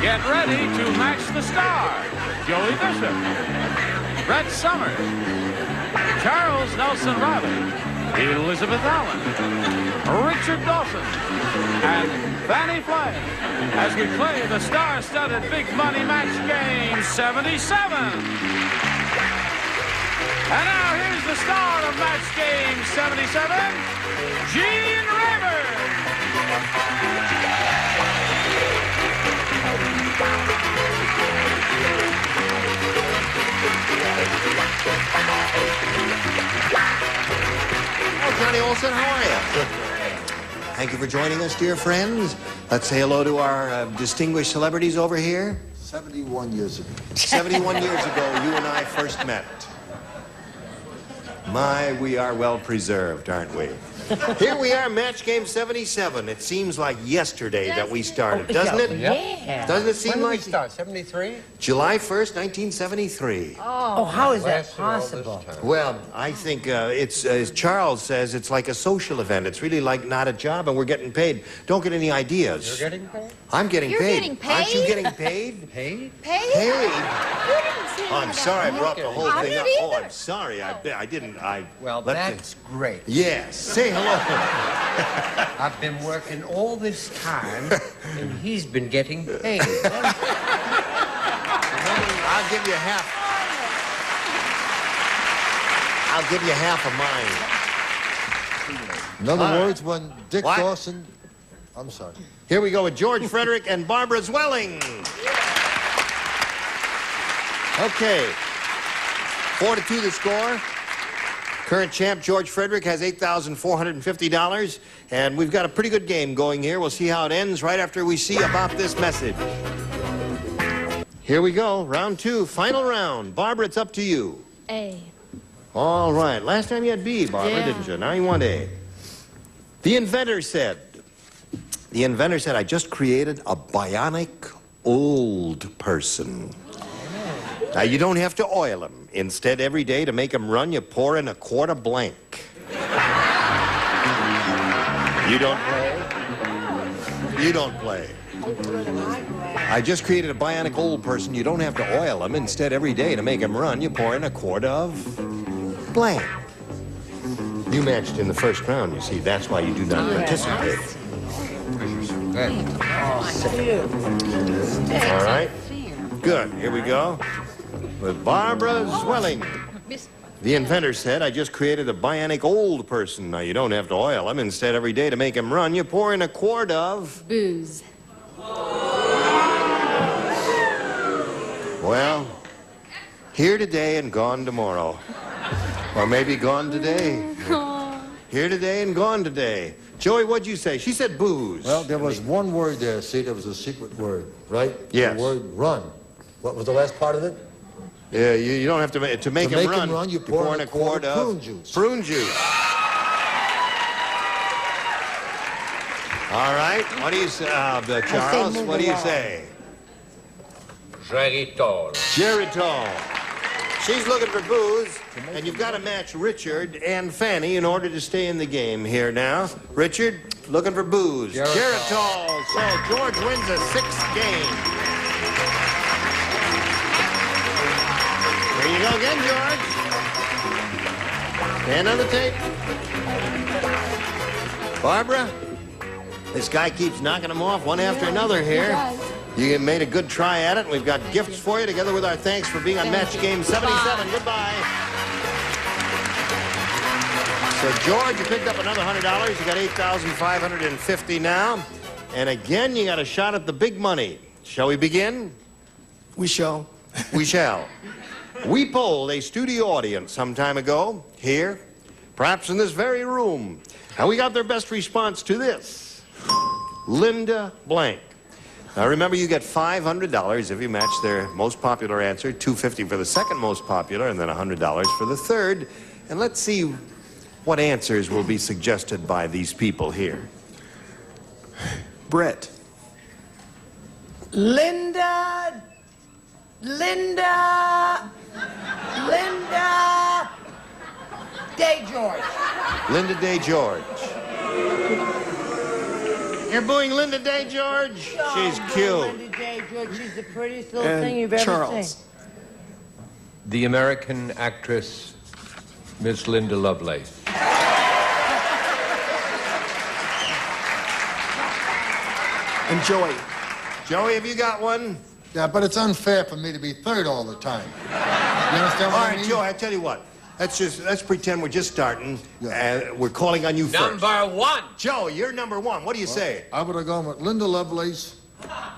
Get ready to match the stars. Joey Bishop, Brett Summers, Charles Nelson Reilly, Elizabeth Allen, Richard Dawson, and Fannie Flagg as we play the star-studded big money match game 77. And now here's the star of match game 77, Gene Rayburn. Oh, Johnny Olson, how are you? Thank you for joining us, dear friends. Let's say hello to our distinguished celebrities over here. 71 years ago. 71 years ago, you and I first met. My, we are well preserved, aren't we? Here we are, match game 77. It seems like yesterday that we started, doesn't it? Yeah. Doesn't it seem When did we like... start? 73? July 1st, 1973. Oh, how is that possible? Well, I think it's, as Charles says, it's like a social event. It's really like not a job, and we're getting paid. Don't get any ideas. You're getting paid? I'm getting You're paid. getting paid? Aren't you getting paid? Paid? Paid? Paid? You didn't say Oh, I'm that. sorry I brought the whole I thing up. didn't Oh, either. I'm sorry. I didn't. Well, let that's great. Yes. Say hello. I've been working all this time, and he's been getting paid. I'll give you half. I'll give you half of mine. In other All right. words, when Dick What? Dawson... I'm sorry. Here we go with George Frederick and Barbara Zwelling. Okay. 4-2 the score. Current champ George Frederick has $8,450, and we've got a pretty good game going here. We'll see how it ends right after we see about this message. Here we go, round two, final round. Barbara, it's up to you. A. All right, last time you had B, Barbara, Yeah. didn't you? Now you want A. The inventor said, I just created a bionic old person. Now, you don't have to oil him. Instead, every day to make him run, you pour in a quart of blank. You don't play? You don't play. I just created a bionic old person. You don't have to oil him. Instead, every day to make him run, you pour in a quart of blank. You matched in the first round, you see. That's why you do not participate. All right. Good. Here we go. With Barbara Zwelling. The inventor said, I just created a bionic old person. Now, you don't have to oil him. Instead, every day to make him run, you pour in a quart of... Booze. Well, here today and gone tomorrow. Or maybe gone today. Here today and gone today. Joey, what'd you say? She said booze. Well, there was one word there. See, there was a secret word, right? Yes. The word run. What was the last part of it? Yeah, you don't have to make him run. You pour in a quart of prune juice. Prune juice. All right. What do you say, Charles? What do you say? Geritol. Geritol. She's looking for booze, and you've got to match Richard and Fannie in order to stay in the game here now. Richard, looking for booze. Geritol. So George wins a sixth game. Here you go again, George. Hand on the tape. Barbara, this guy keeps knocking them off one after another here. You made a good try at it. We've got gifts for you, together with our thanks for being on Match Game 77. Goodbye. So, George, you picked up another $100. You got $8,550 now. And again, you got a shot at the big money. Shall we begin? We shall. We shall. We polled a studio audience some time ago, here, perhaps in this very room. And we got their best response to this. Linda Blank. Now, remember, you get $500 if you match their most popular answer, $250 for the second most popular, and then $100 for the third. And let's see what answers will be suggested by these people here. Brett. Linda Day George. Linda Day George. You're booing Linda Day, George? She's cute. Linda Day, George, she's the prettiest little thing you've ever seen. The American actress, Miss Linda Lovelace. And Joey. Joey, have you got one? Yeah, but it's unfair for me to be third all the time. You understand All what I right, mean? Joey, I tell you what. Let's pretend we're just starting. We're calling on you first. Number one. Joe, you're number one. What do you say? I would have gone with Linda Lovelace,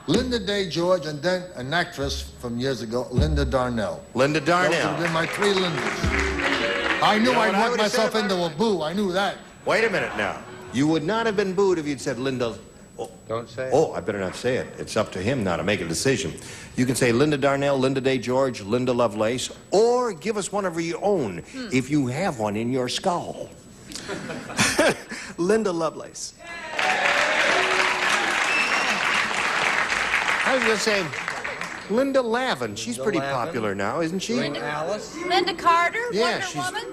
Linda Day George, and then an actress from years ago, Linda Darnell. Linda Those would have Darnell. been my three Lindas. I knew You know what I'd I work would have said myself about into a boo. I knew that. Wait a minute now. You would not have been booed if you'd said Linda. Don't say it. Oh, I better not say it. It's up to him now to make a decision. You can say Linda Darnell, Linda Day George, Linda Lovelace, or give us one of your own if you have one in your skull. Linda Lovelace. I was going to say Linda Lavin. She's pretty Lavin. popular now, isn't she? Alice. Linda Carter, Yeah, Wonder she's- Woman.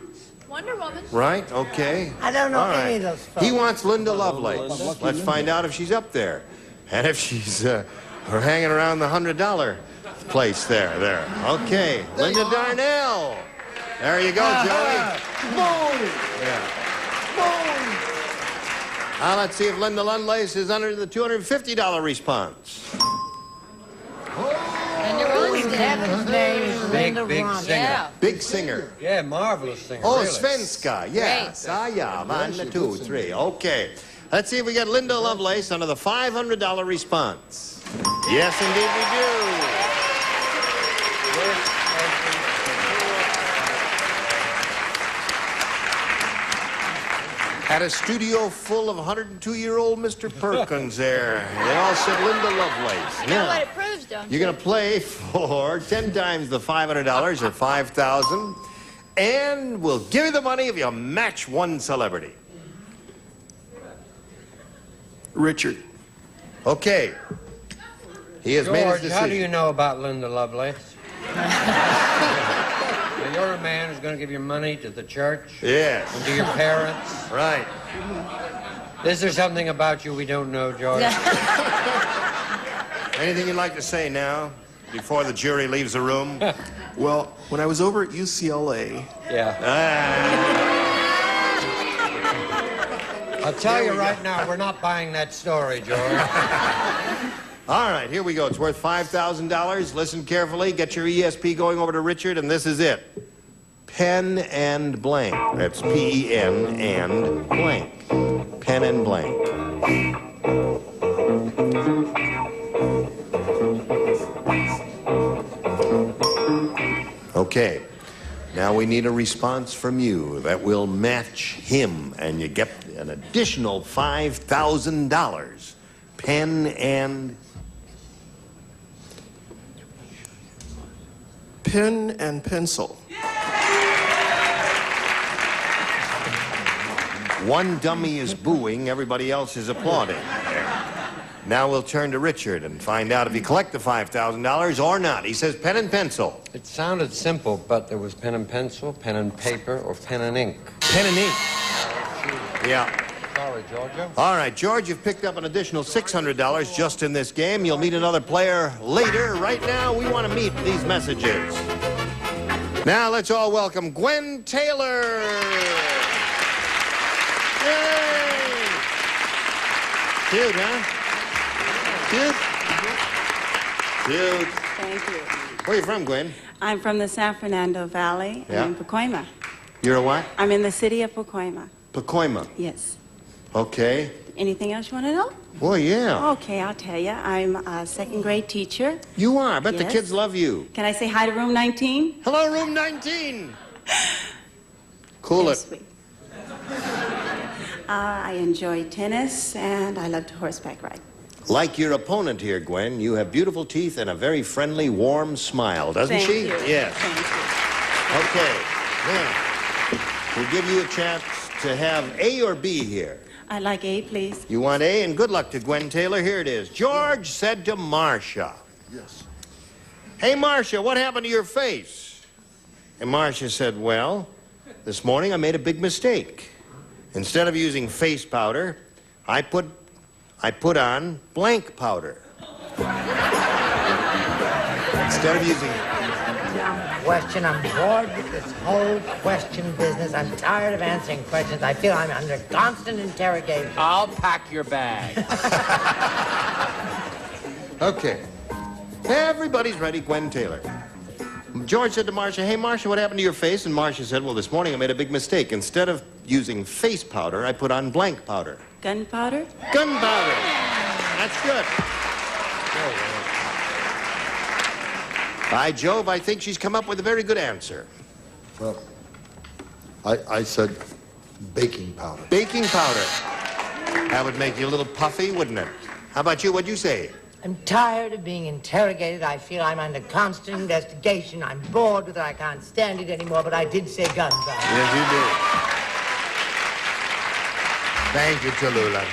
Wonder Woman. Right, okay. I don't know All any right. of those folks. He wants Linda Lovelace. Let's find out if she's up there. And if she's hanging around the $100 place there. Okay. Linda Darnell. There you go, Joey. Boom! Yeah. Now let's see if Linda Lovelace is under the $250 response. Linda Ronstadt. Heaven's name is Linda big Ronstadt. singer. Yeah. Big singer. Yeah, marvelous singer. Oh, really. Svenska. Yes. Yeah. 1, 2, 3. Okay. Let's see if we get Linda Lovelace under the $500 response. Yes, indeed we do. Had a studio full of 102-year-old Mr. Perkins there. They all said Linda Lovelace. You know what it proves, don't you? You're going to play for 10 times the $500 or $5,000, and we'll give you the money if you match one celebrity. Richard. Okay. He has made his George, decision. how do you know about Linda Lovelace? Now, you're a man who's going to give your money to the church Yes. and to your parents. Right. Is there something about you we don't know, George? Anything you'd like to say now, before the jury leaves the room? Well, when I was over at UCLA, Yeah. I'll tell you right now, we're not buying that story, George. All right, here we go. It's worth $5,000. Listen carefully. Get your ESP going over to Richard, and this is it. Pen and blank. That's P-E-N and blank. Pen and blank. Okay. Now we need a response from you that will match him, and you get an additional $5,000. Pen and... pen and pencil. One dummy is booing, everybody else is applauding. Now we'll turn to Richard and find out if you collect the $5,000 or not. He says pen and pencil. It sounded simple, but there was pen and pencil, pen and paper, or pen and ink. Pen and ink. Yeah. Sorry, Georgia. All right, George, you've picked up an additional $600 just in this game. You'll meet another player later. Right now, we want to meet these messages. Now, let's all welcome Gwen Taylor. Yay! Cute, huh? Cute. Thank you. Where are you from, Gwen? I'm from the San Fernando Valley. Yeah. I'm in Pacoima. You're a what? I'm in the city of Pacoima. Pacoima. Yes. Okay. Anything else you want to know? Well, yeah. Okay, I'll tell you. I'm a second grade teacher. You are. I bet the Yes. kids love you. Can I say hi to room 19? Hello, room 19. Cool Very it. sweet. I enjoy tennis and I love to horseback ride. Like your opponent here, Gwen, you have beautiful teeth and a very friendly, warm smile, doesn't Thank she? you. Yes. Thank Okay. Now, we'll give you a chance to have A or B here. you. I'd like A, please. You want A, and good luck to Gwen Taylor. Here it is. George said to Marcia, Yes. "Hey, Marcia, what happened to your face?" And Marcia said, "Well, this morning I made a big mistake. Instead of using face powder, I put I put on blank powder. Instead of using... Question. I'm bored with this whole question business. I'm tired of answering questions. I feel I'm under constant interrogation. I'll pack your bag. Okay. Everybody's ready, Gwen Taylor. George said to Marcia, hey, Marcia, what happened to your face? And Marcia said, well, this morning I made a big mistake. Instead of using face powder, I put on blank powder. Gunpowder? Gunpowder. That's good. By Jove, I think she's come up with a very good answer. Well, I said baking powder. Baking powder. That would make you a little puffy, wouldn't it? How about you? What'd you say? I'm tired of being interrogated. I feel I'm under constant investigation. I'm bored with it. I can't stand it anymore, but I did say gunpowder. Yes, you did. Thank you, Tallulah.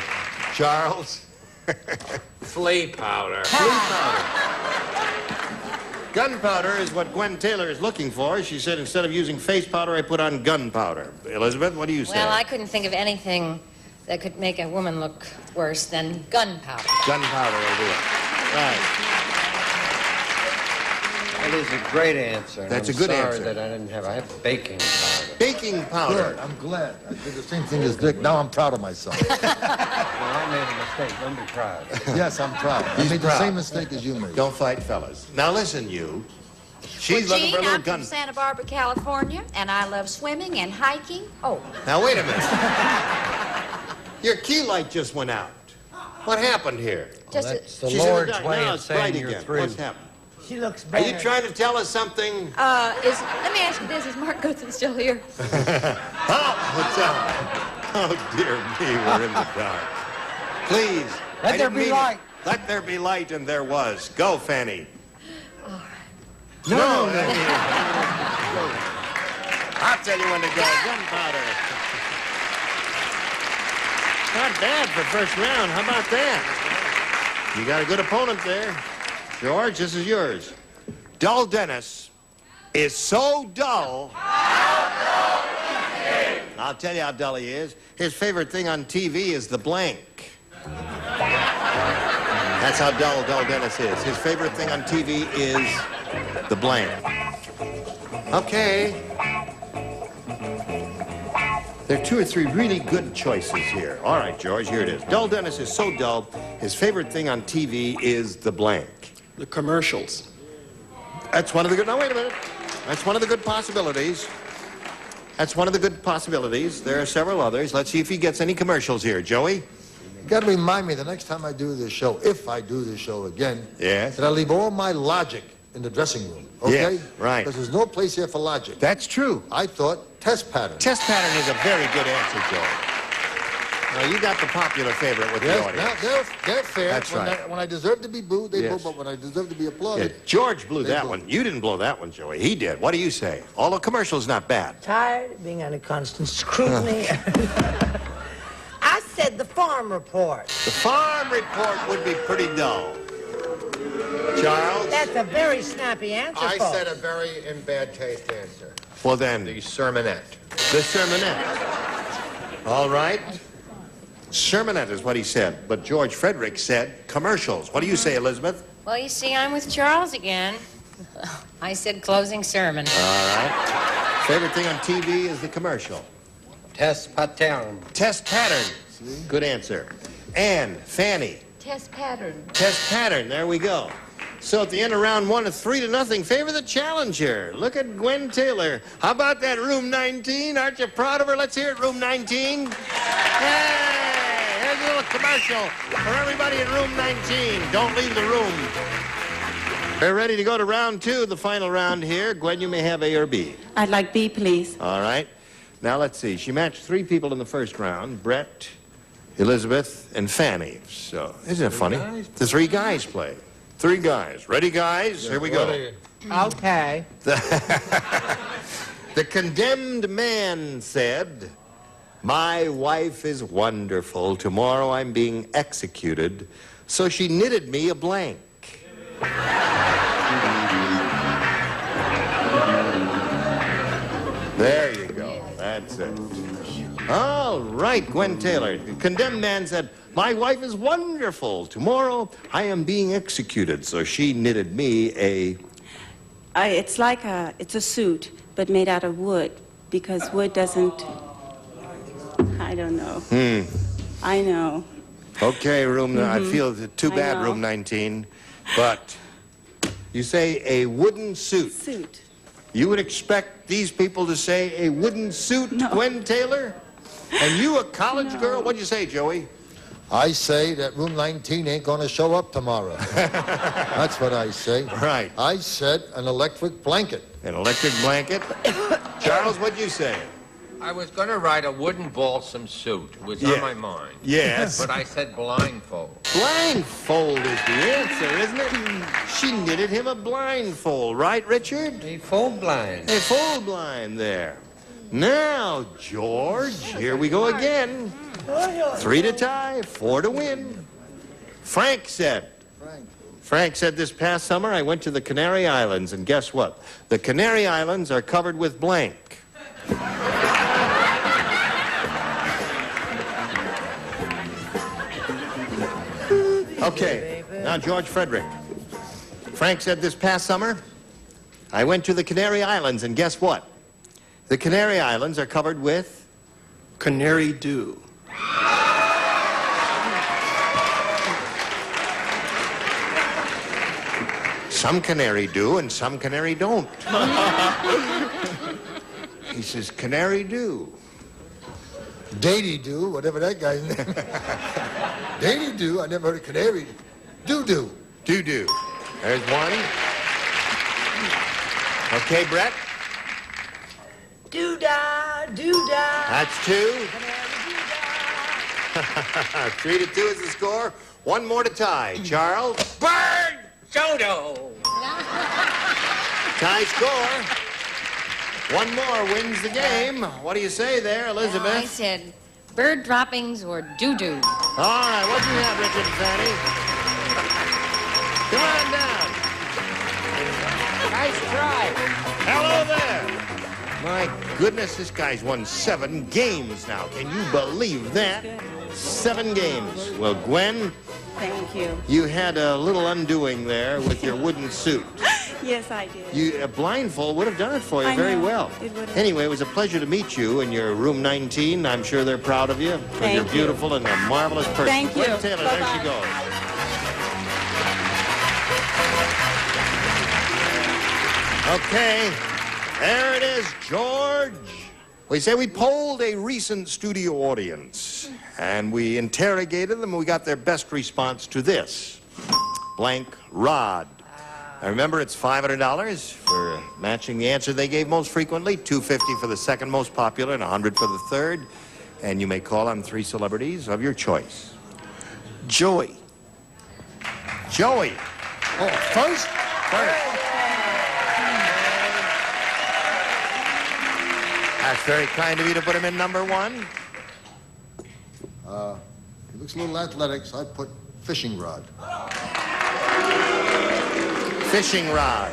Charles? Flea powder. Gunpowder is what Gwen Taylor is looking for. She said instead of using face powder, I put on gunpowder. Elizabeth, what do you say? Well, I couldn't think of anything that could make a woman look worse than gunpowder. Gunpowder will do it. Right. That is a great answer. That's I'm a good sorry answer. that I didn't have. I have baking powder. Baking powder. Good, I'm glad. I did the same thing as Dick. Now I'm proud of myself. Well, I made a mistake. Don't be proud. Yes, I'm proud. I He's made the proud. same mistake as you made. Don't fight, fellas. Now listen, you. She's Well, looking Gene, for a little I'm gun. from Santa Barbara, California, and I love swimming and hiking. Oh, Now wait a minute. Your key light just went out. What happened here? just That's the She's in the Lord's dark. way Now of it's bright saying you're again. through. What's happened? She looks Are better. you trying to tell us something? let me ask you this: is Mark Goodson still here? Oh, dear me, we're in the dark. Please. Let I there didn't be mean- light. Let there be light, and there was. Go, Fannie. No. I'll tell you when to go. Gunpowder. Not bad for first round. How about that? You got a good opponent there. George, this is yours. Dull Dennis is so dull. I'll tell you how dull he is. His favorite thing on TV is the blank. That's how dull Dennis is. His favorite thing on TV is the blank. Okay. There are two or three really good choices here. All right, George, here it is. Dull Dennis is so dull, his favorite thing on TV is the blank. The commercials. That's one of the good... Now, wait a minute. That's one of the good possibilities. That's one of the good possibilities. There are several others. Let's see if he gets any commercials here. Joey? You got to remind me the next time I do this show, if I do this show again, Yes? that I leave all my logic in the dressing room. Okay? Yeah, right. Because there's no place here for logic. That's true. I thought test pattern. Test pattern is a very good answer, Joey. Now, you got the popular favorite with the Yes, audience. now they're fair. That's right. When I deserve to be booed, they Yes. boo, but when I deserve to be Yeah, applauded, George blew They that blew. one. You didn't blow that one, Joey. He did. What do you say? All the commercials not bad. Tired of being under constant scrutiny. I said the farm report. The farm report would be pretty dull. Charles? That's a very snappy answer, I folks. said a very in bad taste answer. Well, then, The sermonette. the sermonette. All right. Sermonette is what he said. But George Frederick said commercials. What do you say, Elizabeth? Well, you see, I'm with Charles again. I said closing sermon. All right. Favorite thing on TV is the commercial. Test pattern. Test pattern. Good answer. And Fannie. Test pattern. Test pattern. There we go. So at the end of round one, it's 3-0. Favor the challenger. Look at Gwen Taylor. How about that room 19? Aren't you proud of her? Let's hear it, room 19. Hey, here's a little commercial for everybody in room 19. Don't leave the room. We're ready to go to round two, the final round here. Gwen, you may have A or B. I'd like B, please. All right. Now, let's see. She matched 3 people in the first round. Brett, Elizabeth, and Fannie. So, isn't it funny? The 3 guys play. 3 guys. Ready, guys? Here we go. Okay. The condemned man said, "My wife is wonderful. Tomorrow I'm being executed. So she knitted me a blank." There you go. That's it. All right, Gwen Taylor. The condemned man said, "My wife is wonderful. Tomorrow I am being executed." So she knitted me a... It's a suit, but made out of wood, because wood doesn't... I don't know. I know. Okay, I feel too bad, room 19. But you say a wooden suit. Suit. You would expect these people to say a wooden suit, No. Gwen Taylor? And you a college girl? What'd you say, Joey? I say that room 19 ain't gonna show up tomorrow. That's what I say. Right. I said an electric blanket. An electric blanket? Charles, what'd you say? I was going to write a wooden balsam suit. It was on my mind. Yes. But I said blindfold. Blindfold is the answer, isn't it? She knitted him a blindfold, right, Richard? A full blind. A full blind there. Now, George, here we go again. 3 to tie, 4 to win. Frank said, this past summer I went to the Canary Islands, and guess what? The Canary Islands are covered with blank. Okay, now George Frederick. Frank said this past summer, I went to the Canary Islands, and guess what? The Canary Islands are covered with... Canary dew. Some canary do, and some canary don't. He says, canary do. Datey do, whatever that guy's name. Datey do, I never heard of canary. Do-do. Do-do. There's one. Okay, Brett. Doo-dah, doo-dah. That's 2. 3 to 2 is the score. 1 more to tie. Charles. Bird! Soto! Tie score. 1 more wins the game. What do you say there, Elizabeth? I said bird droppings or doo-doo. All right, what do you have, Richard and Fannie? Come on down. Nice try. Hello there. My goodness, this guy's won 7 games now. Can you believe that? 7 games. Well, Gwen, Thank you. you had a little undoing there with your wooden suit. Yes, I did. A blindfold would have done it for you I very know. well. It would have. Anyway, it was a pleasure to meet you in your room 19. I'm sure they're proud of you. Thank You're you. beautiful and a marvelous person. Thank you. Gwen Taylor, there she Bye-bye. goes. Okay, there it is, George. We say we polled a recent studio audience, and we interrogated them, and we got their best response to this. Blank rod. Now remember, it's $500 for matching the answer they gave most frequently, $250 for the second most popular, and $100 for the third. And you may call on 3 celebrities of your choice. Joey. Joey. Oh, first? That's very kind of you to put him in number 1. He looks a little athletic, so I put fishing rod. Fishing rod.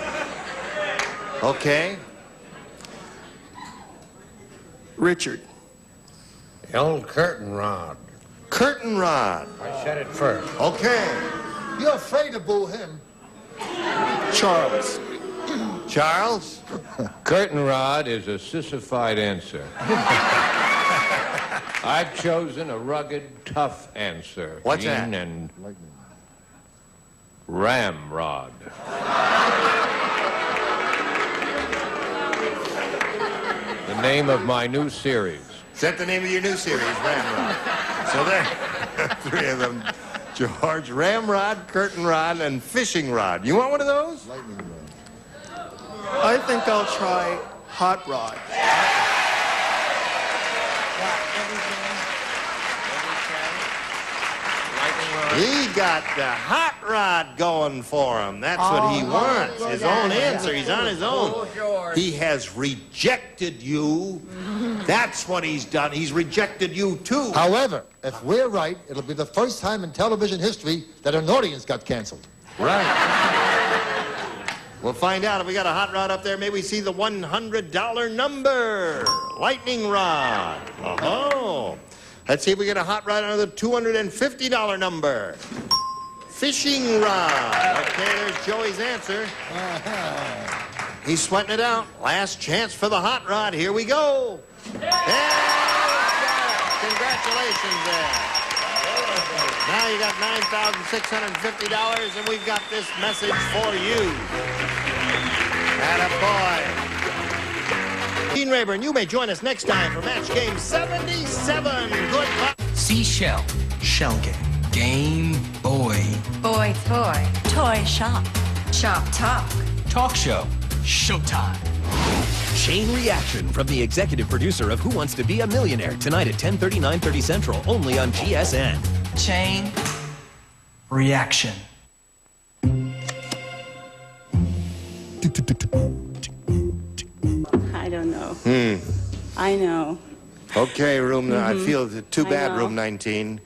Okay. Richard. The old curtain rod. Curtain rod. I said it first. Okay. You're afraid to boo him. Charles. Charles? Curtain rod is a sissified answer. I've chosen a rugged, tough answer. What's Gene that? And ramrod. The name of my new series. Is that the name of your new series, Ramrod? So there, 3 of them. George, ramrod, curtain rod, and fishing rod. You want one of those? Lightning rod. I think I'll try hot rod. He got the hot rod going for him. That's what he wants. His own answer. He's on his own. He has rejected you. That's what he's done. He's rejected you, too. However, if we're right, it'll be the first time in television history that an audience got canceled. Right. We'll find out if we got a hot rod up there. Maybe we see the $100 number. Lightning rod. Oh. Let's see if we get a hot rod under the $250 number. Fishing rod. Okay, there's Joey's answer. He's sweating it out. Last chance for the hot rod. Here we go. Congratulations there. Now you got $9,650, and we've got this message for you. Attaboy. Gene Rayburn, you may join us next time for match game 77. Goodbye. Seashell. Shell game. Game Boy. Boy toy. Toy shop. Shop talk. Talk show. Showtime. Chain reaction from the executive producer of Who Wants to Be a Millionaire tonight at 10:30, 9:30 Central, only on GSN. Chain reaction. I don't know. I know. Okay, I feel too bad, I know. room 19.